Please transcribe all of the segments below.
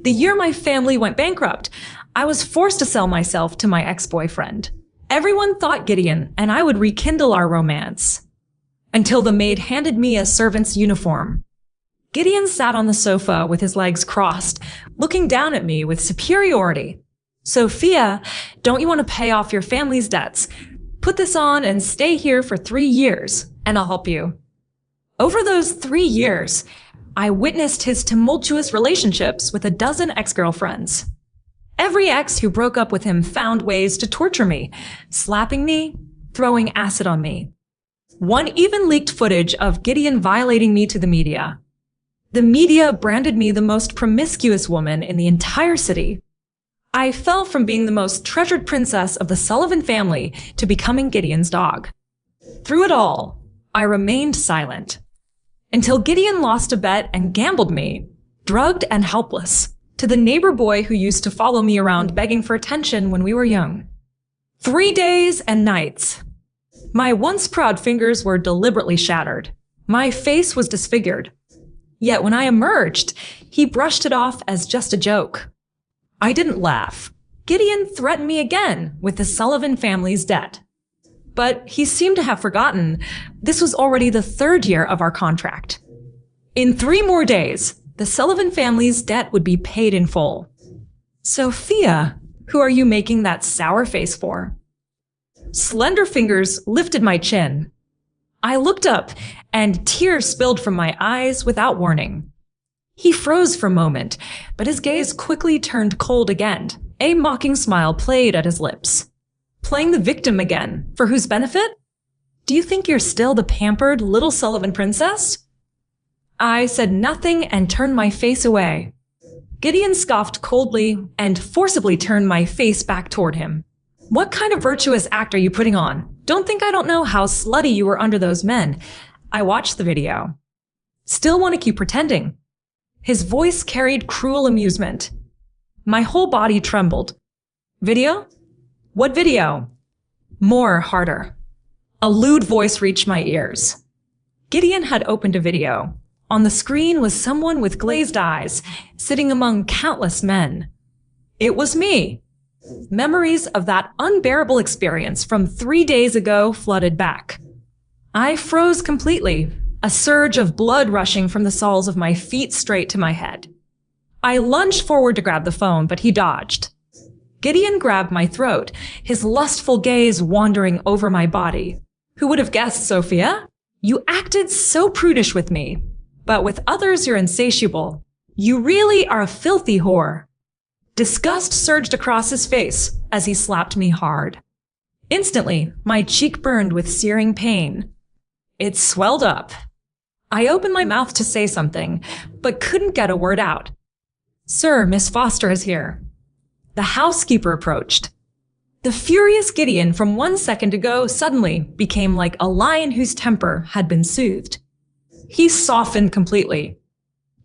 The year my family went bankrupt, I was forced to sell myself to my ex-boyfriend. Everyone thought Gideon and I would rekindle our romance. Until the maid handed me a servant's uniform. Gideon sat on the sofa with his legs crossed, looking down at me with superiority. "Sophia, don't you want to pay off your family's debts? Put this on and stay here for 3 years, and I'll help you." Over those 3 years, I witnessed his tumultuous relationships with a dozen ex-girlfriends. Every ex who broke up with him found ways to torture me, slapping me, throwing acid on me. One even leaked footage of Gideon violating me to the media. The media branded me the most promiscuous woman in the entire city. I fell from being the most treasured princess of the Sullivan family to becoming Gideon's dog. Through it all, I remained silent. Until Gideon lost a bet and gambled me, drugged and helpless, to the neighbor boy who used to follow me around begging for attention when we were young. 3 days and nights. My once proud fingers were deliberately shattered. My face was disfigured. Yet when I emerged, he brushed it off as just a joke. I didn't laugh. Gideon threatened me again with the Sullivan family's debt. But he seemed to have forgotten this was already the 3rd year of our contract. In 3 more days, the Sullivan family's debt would be paid in full. "Sophia, who are you making that sour face for?" Slender fingers lifted my chin. I looked up, and tears spilled from my eyes without warning. He froze for a moment, but his gaze quickly turned cold again. A mocking smile played at his lips. "Playing the victim again, for whose benefit? Do you think you're still the pampered little Sullivan princess?" I said nothing and turned my face away. Gideon scoffed coldly and forcibly turned my face back toward him. "What kind of virtuous act are you putting on? Don't think I don't know how slutty you were under those men. I watched the video." "Still want to keep pretending?" His voice carried cruel amusement. My whole body trembled. "Video? What video?" More harder. A lewd voice reached my ears. Gideon had opened a video. On the screen was someone with glazed eyes, sitting among countless men. It was me. Memories of that unbearable experience from 3 days ago flooded back. I froze completely, a surge of blood rushing from the soles of my feet straight to my head. I lunged forward to grab the phone, but he dodged. Gideon grabbed my throat, his lustful gaze wandering over my body. "Who would have guessed, Sophia? You acted so prudish with me, but with others you're insatiable. You really are a filthy whore." Disgust surged across his face as he slapped me hard. Instantly, my cheek burned with searing pain. It swelled up. I opened my mouth to say something, but couldn't get a word out. "Sir, Miss Foster is here." The housekeeper approached. The furious Gideon from 1 second ago suddenly became like a lion whose temper had been soothed. He softened completely.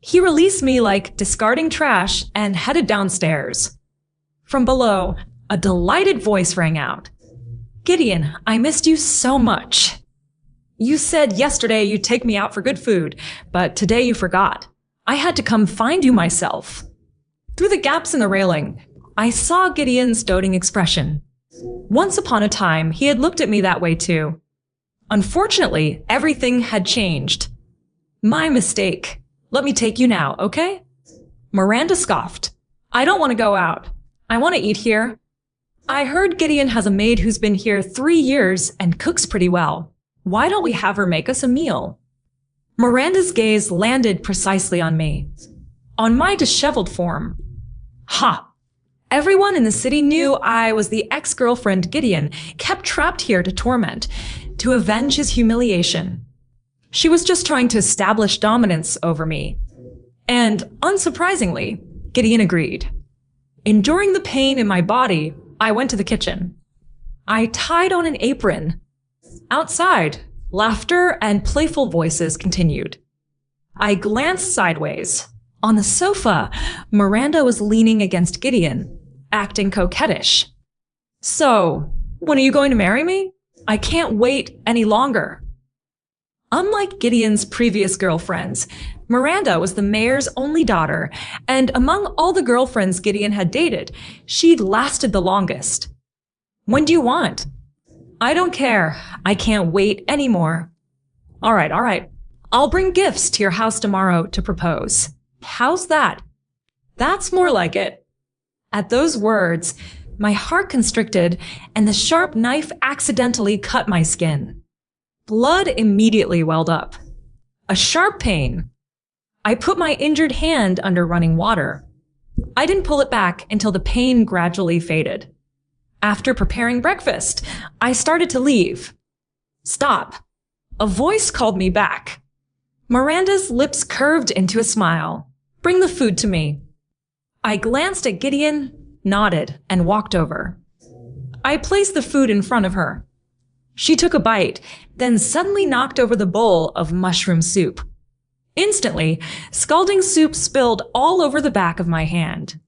He released me like discarding trash and headed downstairs. From below, a delighted voice rang out. "Gideon, I missed you so much. You said yesterday you'd take me out for good food, but today you forgot. I had to come find you myself." Through the gaps in the railing, I saw Gideon's doting expression. Once upon a time, he had looked at me that way too. Unfortunately, everything had changed. "My mistake. Let me take you now, okay?" Miranda scoffed. "I don't want to go out. I want to eat here. I heard Gideon has a maid who's been here 3 years and cooks pretty well. Why don't we have her make us a meal?" Miranda's gaze landed precisely on me. On my disheveled form. Ha! Everyone in the city knew I was the ex-girlfriend Gideon kept trapped here to torment, to avenge his humiliation. She was just trying to establish dominance over me. And, unsurprisingly, Gideon agreed. Enduring the pain in my body, I went to the kitchen. I tied on an apron. Outside, laughter and playful voices continued. I glanced sideways. On the sofa, Miranda was leaning against Gideon, acting coquettish. "So, when are you going to marry me? I can't wait any longer." Unlike Gideon's previous girlfriends, Miranda was the mayor's only daughter, and among all the girlfriends Gideon had dated, she'd lasted the longest. When do you want? I don't care. I can't wait anymore. All right. I'll bring gifts to your house tomorrow to propose. How's that? That's more like it. At those words, my heart constricted and the sharp knife accidentally cut my skin. Blood immediately welled up. A sharp pain. I put my injured hand under running water. I didn't pull it back until the pain gradually faded. After preparing breakfast, I started to leave. Stop. A voice called me back. Miranda's lips curved into a smile. Bring the food to me. I glanced at Gideon, nodded, and walked over. I placed the food in front of her. She took a bite, then suddenly knocked over the bowl of mushroom soup. Instantly, scalding soup spilled all over the back of my hand.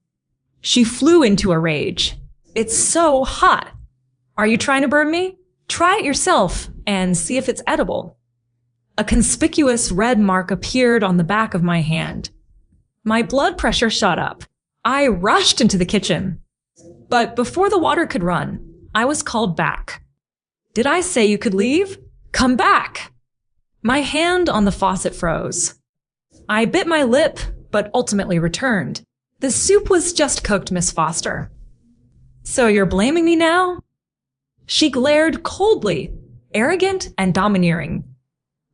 She flew into a rage. It's so hot. Are you trying to burn me? Try it yourself and see if it's edible. A conspicuous red mark appeared on the back of my hand. My blood pressure shot up. I rushed into the kitchen. But before the water could run, I was called back. Did I say you could leave? Come back! My hand on the faucet froze. I bit my lip, but ultimately returned. The soup was just cooked, Miss Foster. So you're blaming me now? She glared coldly, arrogant and domineering.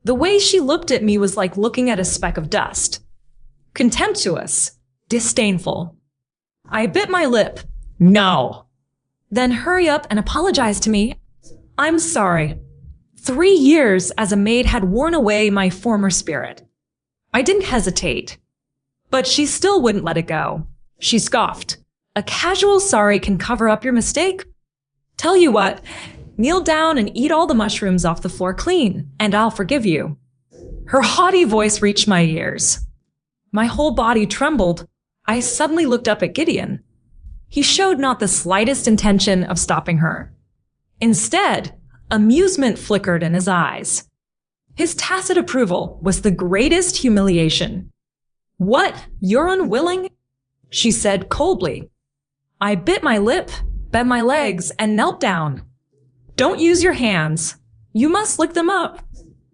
The way she looked at me was like looking at a speck of dust. Contemptuous, disdainful. I bit my lip. No. Then hurry up and apologize to me. I'm sorry. 3 years as a maid had worn away my former spirit. I didn't hesitate. But she still wouldn't let it go. She scoffed. A casual sorry can cover up your mistake. Tell you what, kneel down and eat all the mushrooms off the floor clean, and I'll forgive you. Her haughty voice reached my ears. My whole body trembled. I suddenly looked up at Gideon. He showed not the slightest intention of stopping her. Instead, amusement flickered in his eyes. His tacit approval was the greatest humiliation. What? You're unwilling? She said coldly. I bit my lip, bent my legs, and knelt down. Don't use your hands. You must lick them up.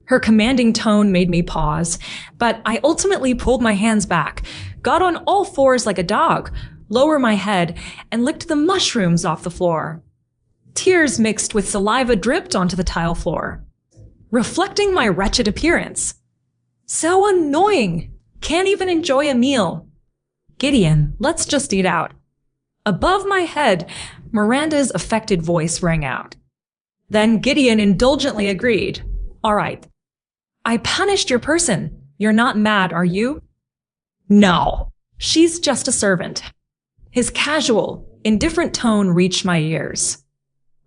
Her commanding tone made me pause, but I ultimately pulled my hands back, got on all fours like a dog, lowered my head, and licked the mushrooms off the floor. Tears mixed with saliva dripped onto the tile floor, reflecting my wretched appearance. So annoying. Can't even enjoy a meal. Gideon, let's just eat out. Above my head, Miranda's affected voice rang out. Then Gideon indulgently agreed. All right. I punished your person. You're not mad, are you? No. She's just a servant. His casual, indifferent tone reached my ears,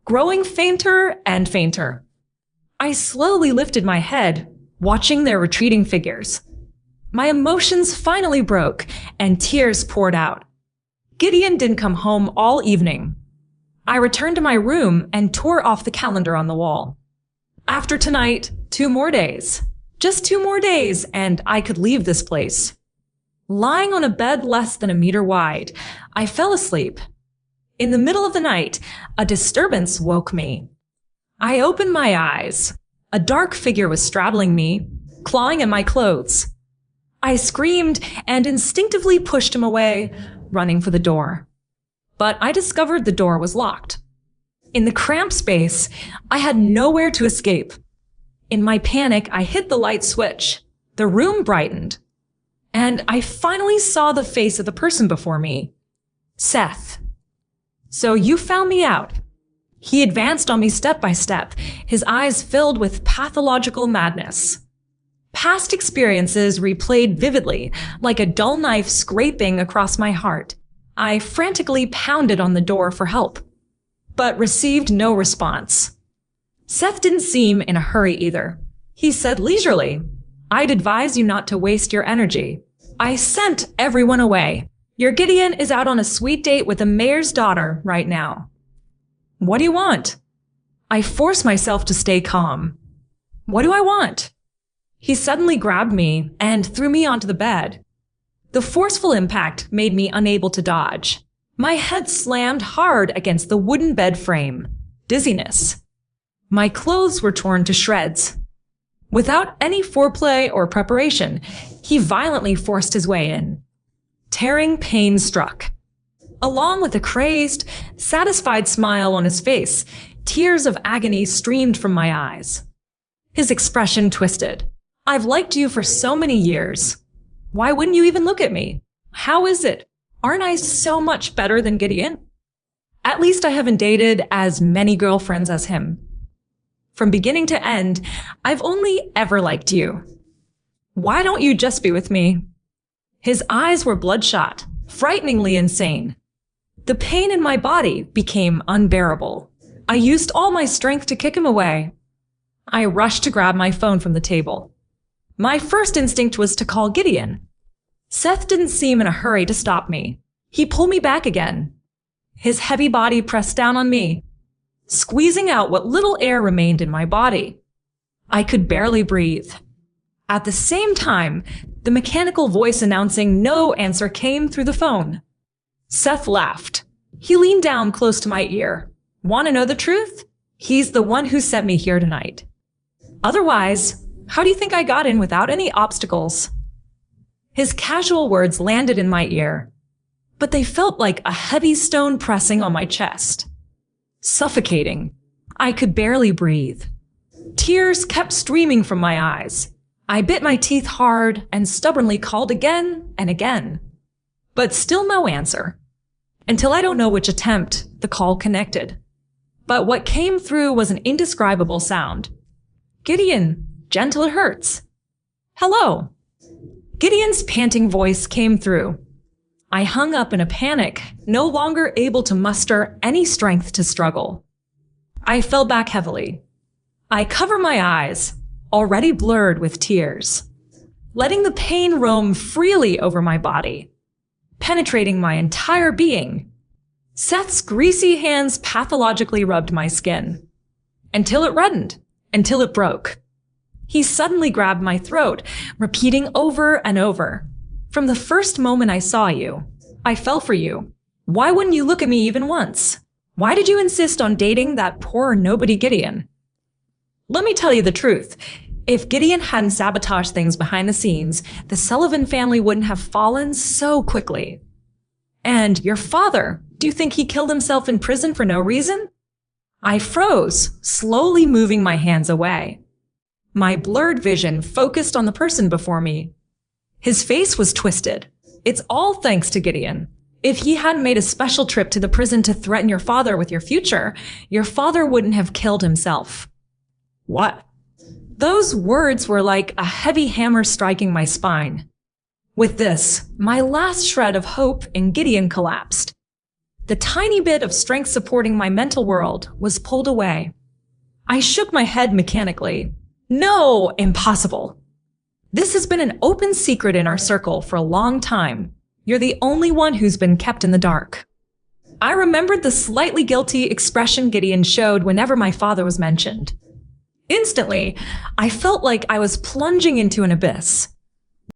growing fainter and fainter. I slowly lifted my head, watching their retreating figures. My emotions finally broke, and tears poured out. Gideon didn't come home all evening. I returned to my room and tore off the calendar on the wall. After tonight, 2 more days. Just 2 more days, and I could leave this place. Lying on a bed less than a meter wide, I fell asleep. In the middle of the night, a disturbance woke me. I opened my eyes. A dark figure was straddling me, clawing at my clothes. I screamed and instinctively pushed him away, running for the door. But I discovered the door was locked. In the cramped space, I had nowhere to escape. In my panic, I hit the light switch. The room brightened. And I finally saw the face of the person before me. Seth. So you found me out. He advanced on me step by step, his eyes filled with pathological madness. Past experiences replayed vividly, like a dull knife scraping across my heart. I frantically pounded on the door for help, but received no response. Seth didn't seem in a hurry either. He said leisurely, I'd advise you not to waste your energy. I sent everyone away. Your Gideon is out on a sweet date with the mayor's daughter right now. What do you want? I force myself to stay calm. What do I want? He suddenly grabbed me and threw me onto the bed. The forceful impact made me unable to dodge. My head slammed hard against the wooden bed frame. Dizziness. My clothes were torn to shreds. Without any foreplay or preparation, he violently forced his way in. Tearing pain struck. Along with a crazed, satisfied smile on his face, tears of agony streamed from my eyes. His expression twisted. I've liked you for so many years. Why wouldn't you even look at me? How is it? Aren't I so much better than Gideon? At least I haven't dated as many girlfriends as him. From beginning to end, I've only ever liked you. Why don't you just be with me? His eyes were bloodshot, frighteningly insane. The pain in my body became unbearable. I used all my strength to kick him away. I rushed to grab my phone from the table. My first instinct was to call Gideon. Seth didn't seem in a hurry to stop me. He pulled me back again. His heavy body pressed down on me, squeezing out what little air remained in my body. I could barely breathe. At the same time, the mechanical voice announcing no answer came through the phone. Seth laughed. He leaned down close to my ear. Want to know the truth? He's the one who sent me here tonight. Otherwise, how do you think I got in without any obstacles? His casual words landed in my ear, but they felt like a heavy stone pressing on my chest. Suffocating. I could barely breathe. Tears kept streaming from my eyes. I bit my teeth hard and stubbornly called again and again. But still no answer. Until I don't know which attempt, the call connected. But what came through was an indescribable sound. Gideon, gentle it hurts. Hello. Gideon's panting voice came through. I hung up in a panic, no longer able to muster any strength to struggle. I fell back heavily. I covered my eyes, already blurred with tears, letting the pain roam freely over my body, penetrating my entire being. Seth's greasy hands pathologically rubbed my skin, until it reddened, until it broke. He suddenly grabbed my throat, repeating over and over. From the first moment I saw you, I fell for you. Why wouldn't you look at me even once? Why did you insist on dating that poor nobody Gideon? Let me tell you the truth. If Gideon hadn't sabotaged things behind the scenes, the Sullivan family wouldn't have fallen so quickly. And your father, do you think he killed himself in prison for no reason? I froze, slowly moving my hands away. My blurred vision focused on the person before me. His face was twisted. It's all thanks to Gideon. If he hadn't made a special trip to the prison to threaten your father with your future, your father wouldn't have killed himself. What? Those words were like a heavy hammer striking my spine. With this, my last shred of hope in Gideon collapsed. The tiny bit of strength supporting my mental world was pulled away. I shook my head mechanically. No, impossible. This has been an open secret in our circle for a long time. You're the only one who's been kept in the dark. I remembered the slightly guilty expression Gideon showed whenever my father was mentioned. Instantly, I felt like I was plunging into an abyss.